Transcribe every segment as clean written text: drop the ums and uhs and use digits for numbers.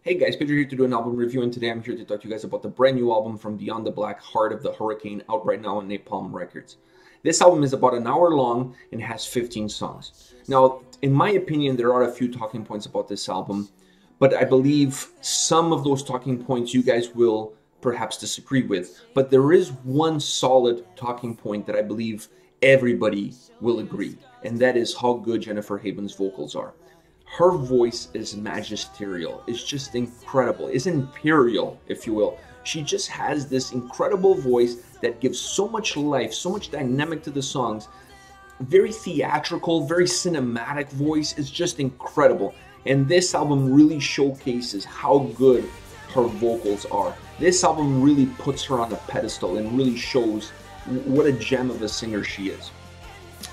Hey guys, Pedro here to do an album review, and today I'm here to talk to you guys about the brand new album from Beyond the Black, Heart of the Hurricane, out right now on Napalm Records. This album is about an hour long and has 15 songs. Now, in my opinion, there are a few talking points about this album, but I believe some of those talking points you guys will perhaps disagree with. But there is one solid talking point that I believe everybody will agree, and that is how good Jennifer Haven's vocals are. Her voice is magisterial. It's just incredible. It's imperial, if you will. She just has this incredible voice that gives so much life, so much dynamic to the songs. Very theatrical, very cinematic voice. It's just incredible. And this album really showcases how good her vocals are. This album really puts her on a pedestal and really shows what a gem of a singer she is.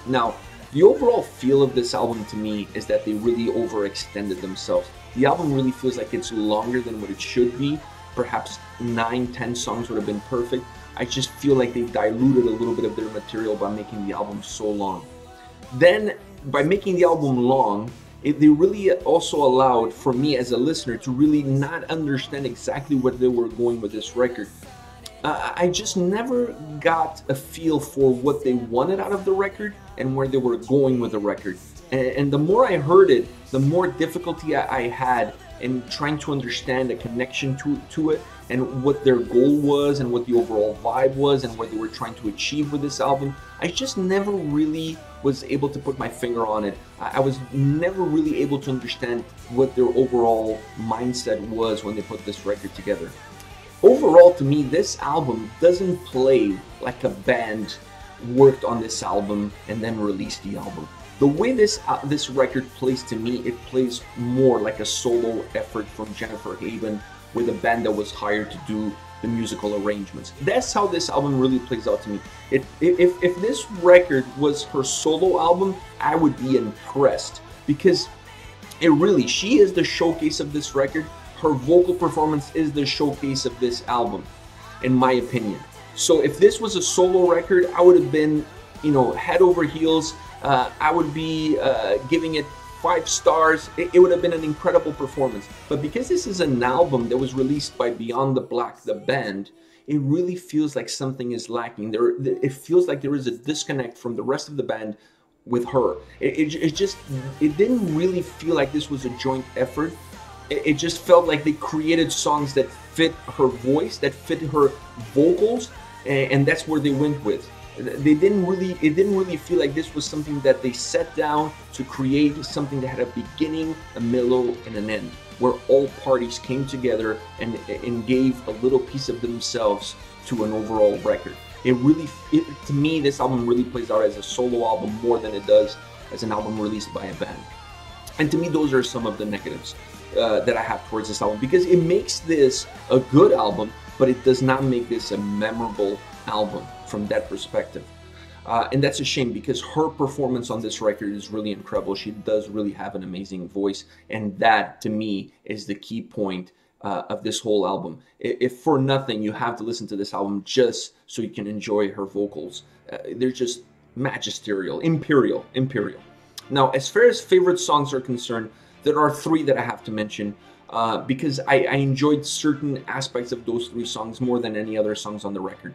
Now, the overall feel of this album to me is that they really overextended themselves. The album really feels like it's longer than what it should be. Perhaps 9-10 songs would have been perfect. I just feel like they diluted a little bit of their material by making the album so long. Then, by making the album long, they really also allowed for me as a listener to really not understand exactly where they were going with this record. I just never got a feel for what they wanted out of the record and where they were going with the record. And the more I heard it, the more difficulty I had in trying to understand a connection to it and what their goal was and what the overall vibe was and what they were trying to achieve with this album. I just never really was able to put my finger on it. I was never really able to understand what their overall mindset was when they put this record together. Overall, to me, this album doesn't play like a band worked on this album and then released the album. The way this record plays to me, it plays more like a solo effort from Jennifer Haven with a band that was hired to do the musical arrangements. That's how this album really plays out to me. If this record was her solo album, I would be impressed because she is the showcase of this record. Her vocal performance is the showcase of this album, in my opinion. So if this was a solo record, I would have been, head over heels. I would be giving it 5 stars. It would have been an incredible performance. But because this is an album that was released by Beyond the Black, the band, it really feels like something is lacking. It feels like there is a disconnect from the rest of the band with her. It didn't really feel like this was a joint effort. It just felt like they created songs that fit her voice, that fit her vocals, and that's where they went with. It didn't really feel like this was something that they sat down to create something that had a beginning, a middle, and an end, where all parties came together and gave a little piece of themselves to an overall record. To me, this album really plays out as a solo album more than it does as an album released by a band. And to me, those are some of the negatives that I have towards this album, because it makes this a good album, but it does not make this a memorable album from that perspective. And that's a shame, because her performance on this record is really incredible. She does really have an amazing voice, and that, to me, is the key point of this whole album. If for nothing, you have to listen to this album just so you can enjoy her vocals. They're just magisterial, imperial. Now, as far as favorite songs are concerned, there are 3 that I have to mention because I enjoyed certain aspects of those 3 songs more than any other songs on the record.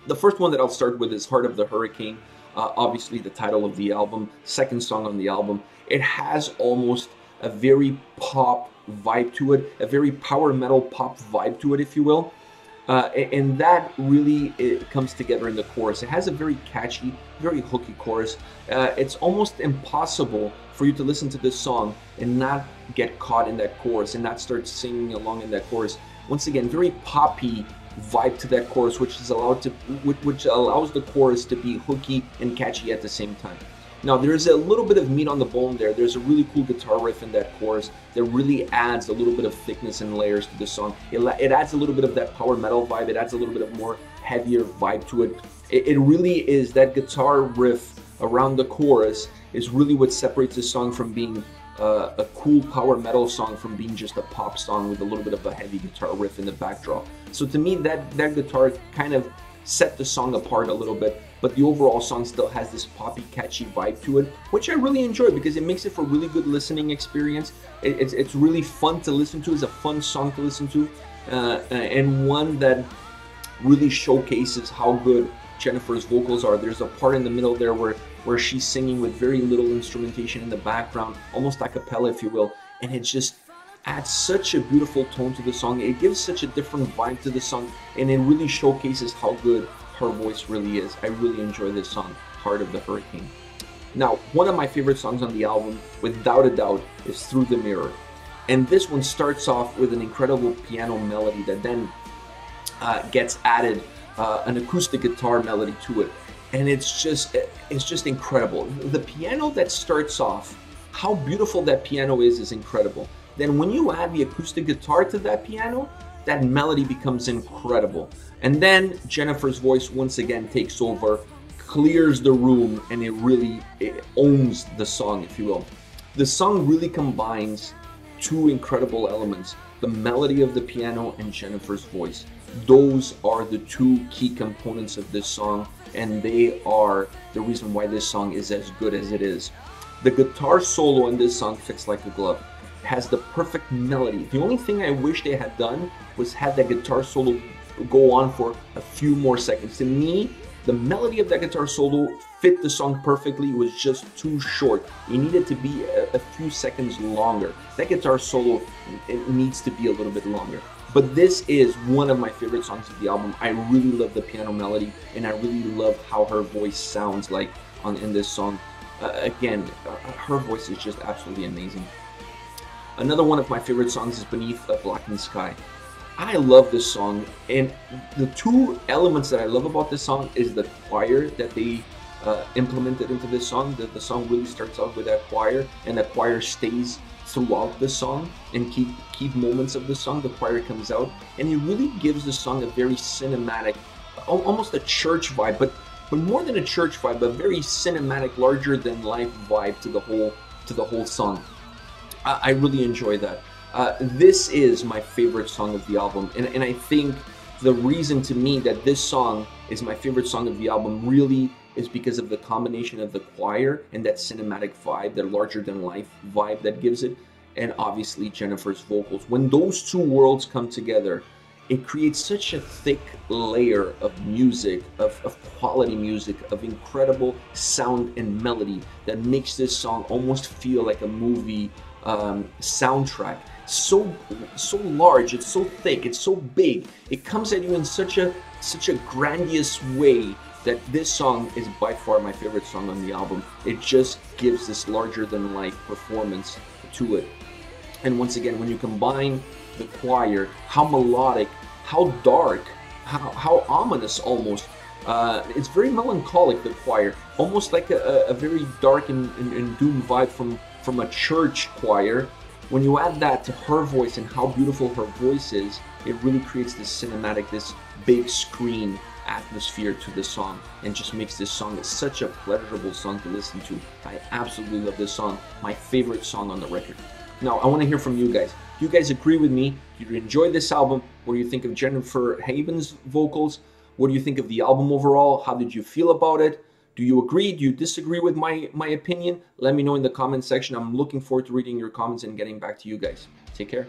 The first one that I'll start with is Heart of the Hurricane, obviously the title of the album, second song on the album. It has almost a very pop vibe to it, a very power metal pop vibe to it, if you will. And that really comes together in the chorus. It has a very catchy, very hooky chorus. It's almost impossible for you to listen to this song and not get caught in that chorus and not start singing along in that chorus. Once again, very poppy vibe to that chorus, which allows the chorus to be hooky and catchy at the same time. Now, there's a little bit of meat on the bone there. There's a really cool guitar riff in that chorus that really adds a little bit of thickness and layers to the song. It adds a little bit of that power metal vibe. It adds a little bit of more heavier vibe to it. It really is, that guitar riff around the chorus is really what separates this song from being a cool power metal song from being just a pop song with a little bit of a heavy guitar riff in the backdrop. So to me, that guitar kind of set the song apart a little bit. but the overall song still has this poppy, catchy vibe to it, which I really enjoy because it makes it for a really good listening experience. It's really fun to listen to. It's a fun song to listen to, and one that really showcases how good Jennifer's vocals are. There's a part in the middle there where she's singing with very little instrumentation in the background, almost a cappella, if you will, and it just adds such a beautiful tone to the song. It gives such a different vibe to the song, and it really showcases how good her voice really is. I really enjoy this song, Heart of the Hurricane. Now, one of my favorite songs on the album, without a doubt, is Through the Mirror. And this one starts off with an incredible piano melody that then gets added an acoustic guitar melody to it. And it's just incredible. The piano that starts off, how beautiful that piano is incredible. Then when you add the acoustic guitar to that piano, that melody becomes incredible. And then Jennifer's voice once again takes over, clears the room, and it owns the song, if you will. The song really combines two incredible elements, the melody of the piano and Jennifer's voice. Those are the two key components of this song, and they are the reason why this song is as good as it is. The guitar solo in this song fits like a glove. It has the perfect melody. The only thing I wish they had done was had that guitar solo go on for a few more seconds. To me, the melody of that guitar solo fit the song perfectly. It was just too short. It needed to be a few seconds longer. That guitar solo, it needs to be a little bit longer. But this is one of my favorite songs of the album. I really love the piano melody, and I really love how her voice sounds like in this song. Again, her voice is just absolutely amazing. Another one of my favorite songs is Beneath a Blackened Sky. I love this song, and the two elements that I love about this song is the choir that they implemented into this song. The song really starts out with that choir, and the choir stays throughout the song, and key moments of the song, the choir comes out, and it really gives the song a very cinematic, almost a church vibe, but more than a church vibe, a very cinematic, larger than life vibe to the whole song. I really enjoy that. This is my favorite song of the album, and I think the reason to me that this song is my favorite song of the album really is because of the combination of the choir and that cinematic vibe, that larger than life vibe that gives it, and obviously Jennifer's vocals. When those two worlds come together, it creates such a thick layer of music, of quality music, of incredible sound and melody that makes this song almost feel like a movie soundtrack. So large, it's so thick, it's so big. It comes at you in such a grandiose way that this song is by far my favorite song on the album. It just gives this larger than life performance to it. And once again, when you combine the choir, how melodic, how dark, how ominous almost. It's very melancholic, the choir, almost like a very dark and doom vibe from a church choir. When you add that to her voice and how beautiful her voice is, it really creates this cinematic, this big screen atmosphere to the song, and just makes this song such a pleasurable song to listen to. I absolutely love this song, my favorite song on the record. Now, I want to hear from you guys. Do you guys agree with me? Do you enjoy this album? What do you think of Jennifer Haven's vocals? What do you think of the album overall? How did you feel about it? Do you agree? Do you disagree with my opinion? Let me know in the comment section. I'm looking forward to reading your comments and getting back to you guys. Take care.